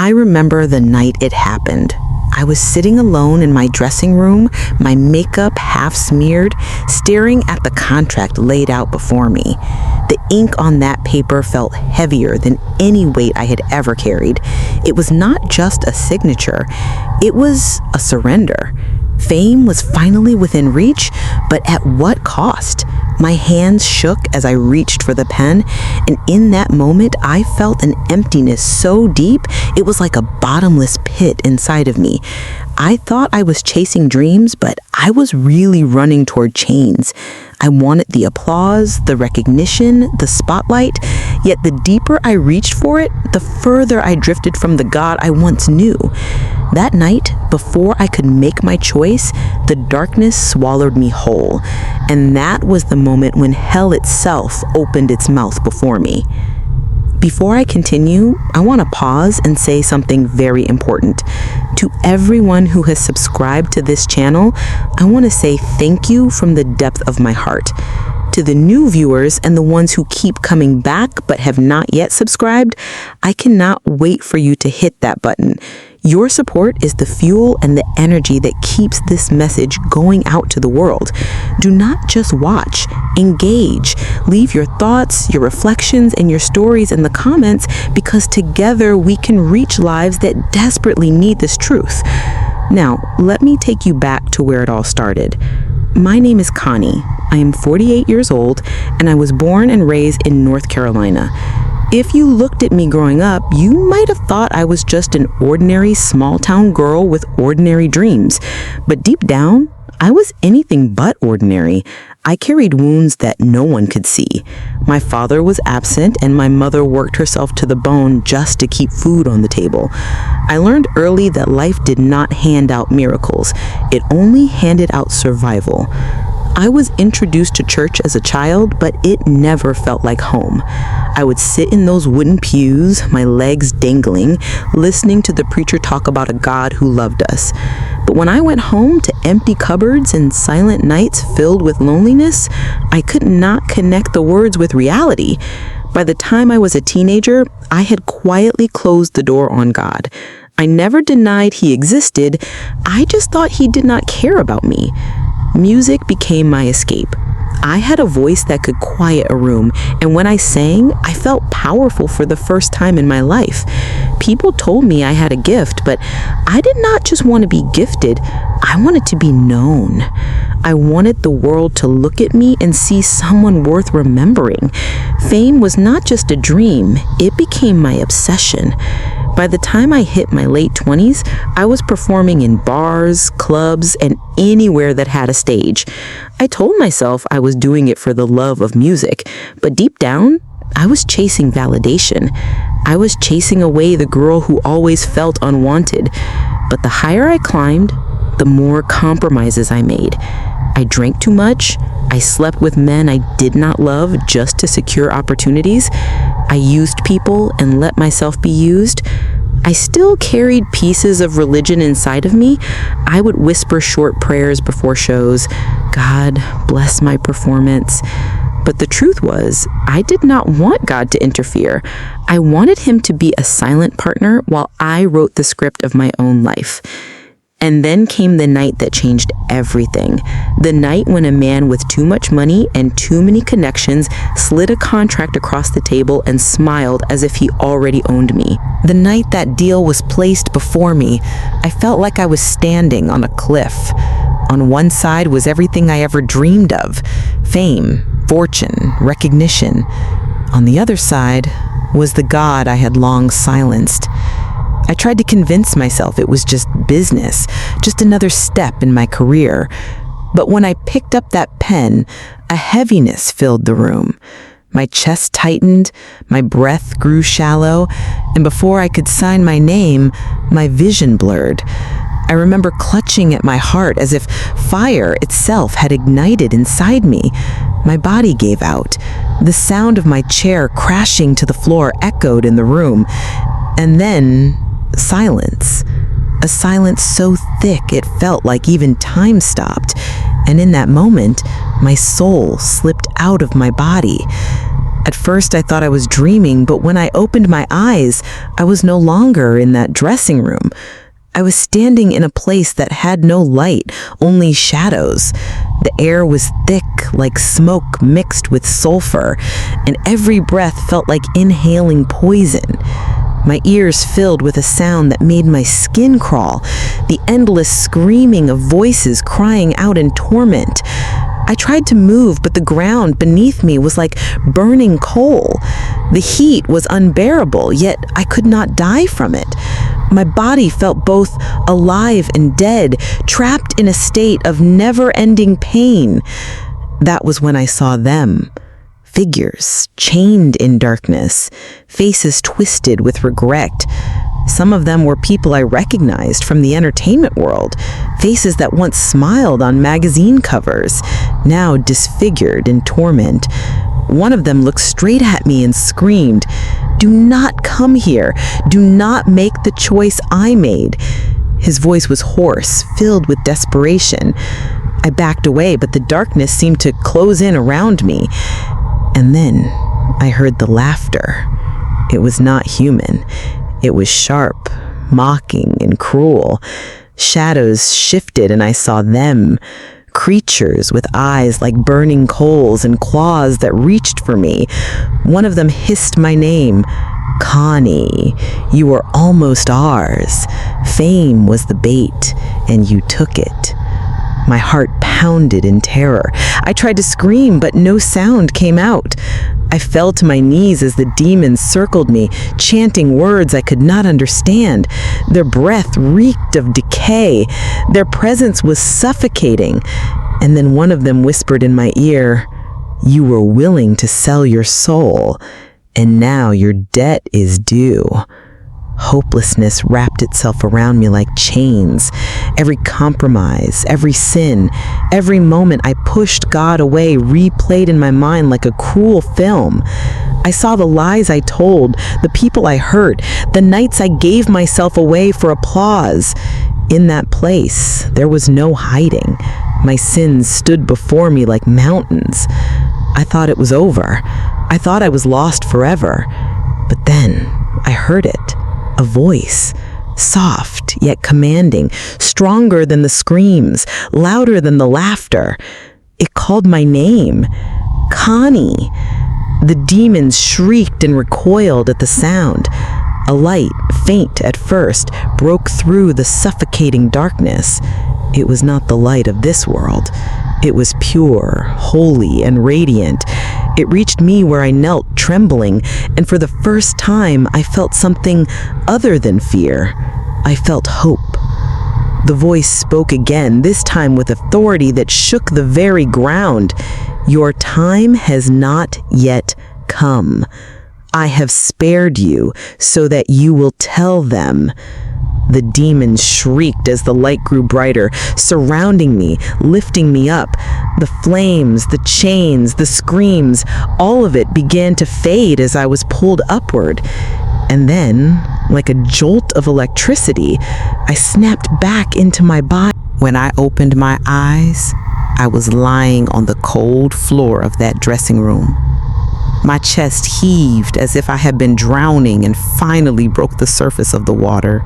I remember the night it happened. I was sitting alone in my dressing room, my makeup half smeared, staring at the contract laid out before me. The ink on that paper felt heavier than any weight I had ever carried. It was not just a signature, it was a surrender. Fame was finally within reach, but at what cost? My hands shook as I reached for the pen, and in that moment, I felt an emptiness so deep, it was like a bottomless pit inside of me. I thought I was chasing dreams, but I was really running toward chains. I wanted the applause, the recognition, the spotlight, yet the deeper I reached for it, the further I drifted from the God I once knew. That night, before I could make my choice, the darkness swallowed me whole, and that was the moment when hell itself opened its mouth before me. Before I continue, I want to pause and say something very important. To everyone who has subscribed to this channel, I want to say thank you from the depth of my heart. To the new viewers and the ones who keep coming back but have not yet subscribed, I cannot wait for you to hit that button. Your support is the fuel and the energy that keeps this message going out to the world. Do not just watch, engage. Leave your thoughts, your reflections, and your stories in the comments, because together we can reach lives that desperately need this truth. Now, let me take you back to where it all started. My name is Connie. I am 48 years old, and I was born and raised in North Carolina. If you looked at me growing up, you might have thought I was just an ordinary small-town girl with ordinary dreams. But deep down, I was anything but ordinary. I carried wounds that no one could see. My father was absent, and my mother worked herself to the bone just to keep food on the table. I learned early that life did not hand out miracles. It only handed out survival. I was introduced to church as a child, but it never felt like home. I would sit in those wooden pews, my legs dangling, listening to the preacher talk about a God who loved us. But when I went home to empty cupboards and silent nights filled with loneliness, I could not connect the words with reality. By the time I was a teenager, I had quietly closed the door on God. I never denied he existed, I just thought he did not care about me. Music became my escape. I had a voice that could quiet a room, and when I sang, I felt powerful for the first time in my life. People told me I had a gift, but I did not just want to be gifted, I wanted to be known. I wanted the world to look at me and see someone worth remembering. Fame was not just a dream, it became my obsession. By the time I hit my late 20s, I was performing in bars, clubs, and anywhere that had a stage. I told myself I was doing it for the love of music, but deep down, I was chasing validation. I was chasing away the girl who always felt unwanted. But the higher I climbed, the more compromises I made. I drank too much. I slept with men I did not love just to secure opportunities. I used people and let myself be used. I still carried pieces of religion inside of me. I would whisper short prayers before shows. God, bless my performance. But the truth was, I did not want God to interfere. I wanted him to be a silent partner while I wrote the script of my own life. And then came the night that changed everything. The night when a man with too much money and too many connections slid a contract across the table and smiled as if he already owned me. The night that deal was placed before me, I felt like I was standing on a cliff. On one side was everything I ever dreamed of: fame, fortune, recognition. On the other side was the God I had long silenced. I tried to convince myself it was just business, just another step in my career. But when I picked up that pen, a heaviness filled the room. My chest tightened, my breath grew shallow, and before I could sign my name, my vision blurred. I remember clutching at my heart as if fire itself had ignited inside me. My body gave out. The sound of my chair crashing to the floor echoed in the room. And then silence. A silence so thick it felt like even time stopped. And in that moment, my soul slipped out of my body. At first, I thought I was dreaming, but when I opened my eyes, I was no longer in that dressing room. I was standing in a place that had no light, only shadows. The air was thick, like smoke mixed with sulfur, and every breath felt like inhaling poison. My ears filled with a sound that made my skin crawl, the endless screaming of voices crying out in torment. I tried to move, but the ground beneath me was like burning coal. The heat was unbearable, yet I could not die from it. My body felt both alive and dead, trapped in a state of never-ending pain. That was when I saw them. Figures, chained in darkness, faces twisted with regret. Some of them were people I recognized from the entertainment world, faces that once smiled on magazine covers, now disfigured in torment. One of them looked straight at me and screamed, "Do not come here. Do not make the choice I made." His voice was hoarse, filled with desperation. I backed away, but the darkness seemed to close in around me. And then I heard the laughter. It was not human. It was sharp, mocking, and cruel. Shadows shifted and I saw them. Creatures with eyes like burning coals and claws that reached for me. One of them hissed my name. "Connie, you were almost ours. Fame was the bait, and you took it." My heart pounded in terror. I tried to scream, but no sound came out. I fell to my knees as the demons circled me, chanting words I could not understand. Their breath reeked of decay. Their presence was suffocating. And then one of them whispered in my ear, "You were willing to sell your soul, and now your debt is due." Hopelessness wrapped itself around me like chains. Every compromise, every sin, every moment I pushed God away replayed in my mind like a cruel film. I saw the lies I told, the people I hurt, the nights I gave myself away for applause. In that place, there was no hiding. My sins stood before me like mountains. I thought it was over. I thought I was lost forever. But then I heard it. A voice, soft yet commanding, stronger than the screams, louder than the laughter. It called my name, Connie. The demons shrieked and recoiled at the sound. A light, faint at first, broke through the suffocating darkness. It was not the light of this world. It was pure, holy, and radiant. It reached me where I knelt, trembling, and for the first time, I felt something other than fear. I felt hope. The voice spoke again, this time with authority that shook the very ground. "Your time has not yet come. I have spared you so that you will tell them." The demons shrieked as the light grew brighter, surrounding me, lifting me up. The flames, the chains, the screams, all of it began to fade as I was pulled upward. And then, like a jolt of electricity, I snapped back into my body. When I opened my eyes, I was lying on the cold floor of that dressing room. My chest heaved as if I had been drowning and finally broke the surface of the water.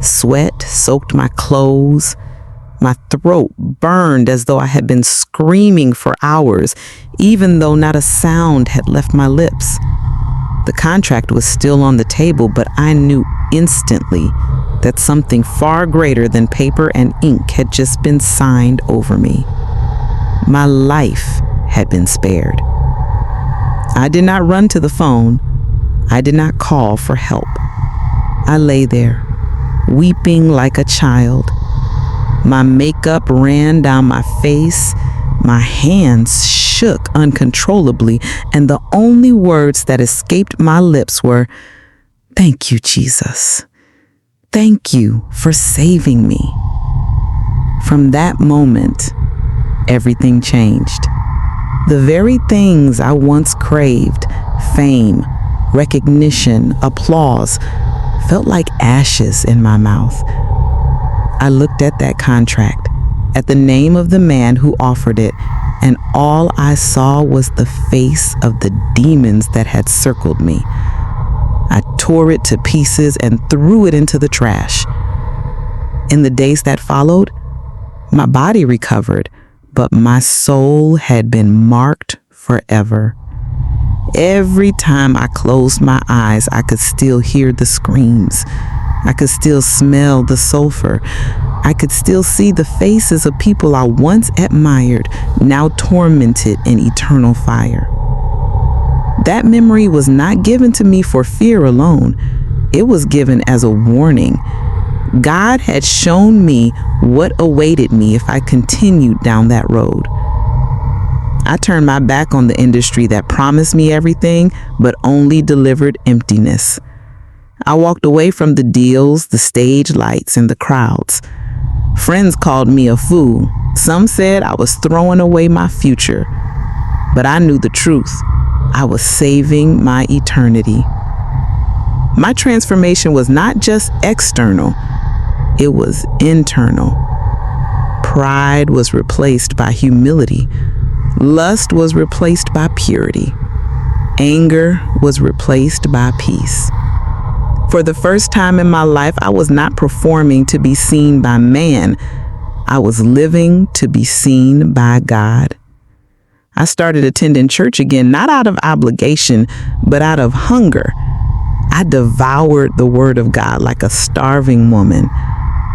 Sweat soaked my clothes. My throat burned as though I had been screaming for hours, even though not a sound had left my lips. The contract was still on the table, but I knew instantly that something far greater than paper and ink had just been signed over me. My life had been spared. I did not run to the phone. I did not call for help. I lay there, weeping like a child. My makeup ran down my face. My hands shook uncontrollably, and the only words that escaped my lips were, "Thank you, Jesus. Thank you for saving me." From that moment, everything changed. The very things I once craved, fame, recognition, applause, felt like ashes in my mouth. I looked at that contract, at the name of the man who offered it, and all I saw was the face of the demons that had circled me. I tore it to pieces and threw it into the trash. In the days that followed, my body recovered, but my soul had been marked forever. Every time I closed my eyes, I could still hear the screams. I could still smell the sulfur. I could still see the faces of people I once admired, now tormented in eternal fire. That memory was not given to me for fear alone. It was given as a warning. God had shown me what awaited me if I continued down that road. I turned my back on the industry that promised me everything, but only delivered emptiness. I walked away from the deals, the stage lights, and the crowds. Friends called me a fool. Some said I was throwing away my future. But I knew the truth. I was saving my eternity. My transformation was not just external, it was internal. Pride was replaced by humility. Lust was replaced by purity. Anger was replaced by peace. For the first time in my life, I was not performing to be seen by man. I was living to be seen by God. I started attending church again, not out of obligation, but out of hunger. I devoured the Word of God like a starving woman.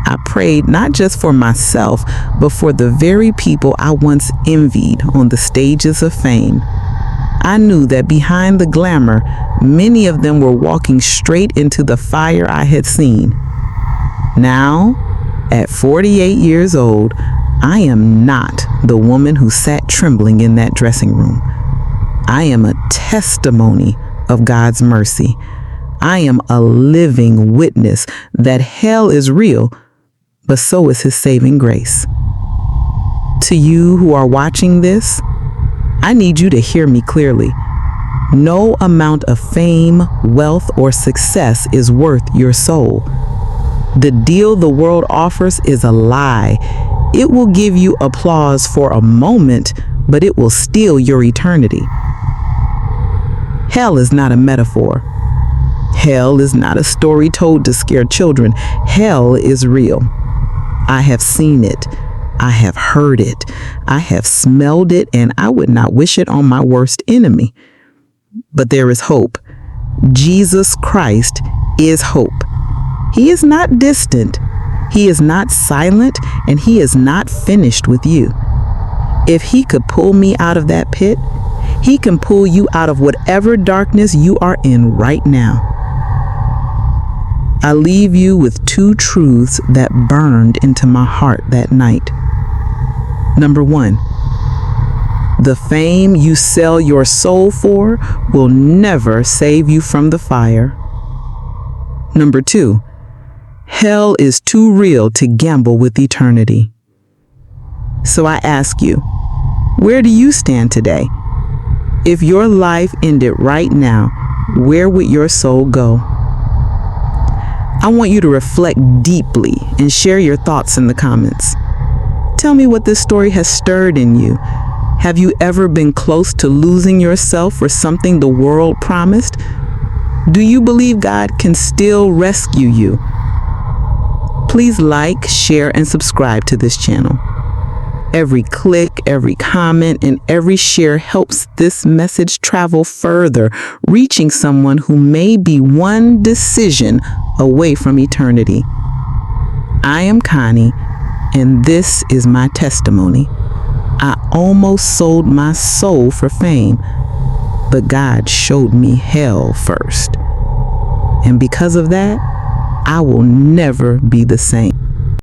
I prayed not just for myself, but for the very people I once envied on the stages of fame. I knew that behind the glamour, many of them were walking straight into the fire I had seen. Now, at 48 years old, I am not the woman who sat trembling in that dressing room. I am a testimony of God's mercy. I am a living witness that hell is real, but so is His saving grace. To you who are watching this, I need you to hear me clearly. No amount of fame, wealth, or success is worth your soul. The deal the world offers is a lie. It will give you applause for a moment, but it will steal your eternity. Hell is not a metaphor. Hell is not a story told to scare children. Hell is real. I have seen it. I have heard it. I have smelled it, and I would not wish it on my worst enemy. But there is hope. Jesus Christ is hope. He is not distant. He is not silent, and He is not finished with you. If He could pull me out of that pit, He can pull you out of whatever darkness you are in right now. I leave you with two truths that burned into my heart that night. Number one, the fame you sell your soul for will never save you from the fire. Number two, hell is too real to gamble with eternity. So I ask you, where do you stand today? If your life ended right now, where would your soul go? I want you to reflect deeply and share your thoughts in the comments. Tell me what this story has stirred in you. Have you ever been close to losing yourself for something the world promised? Do you believe God can still rescue you? Please like, share, and subscribe to this channel. Every click, every comment, and every share helps this message travel further, reaching someone who may be one decision away from eternity. I am Connie, and this is my testimony. I almost sold my soul for fame, but God showed me hell first. And because of that, I will never be the same.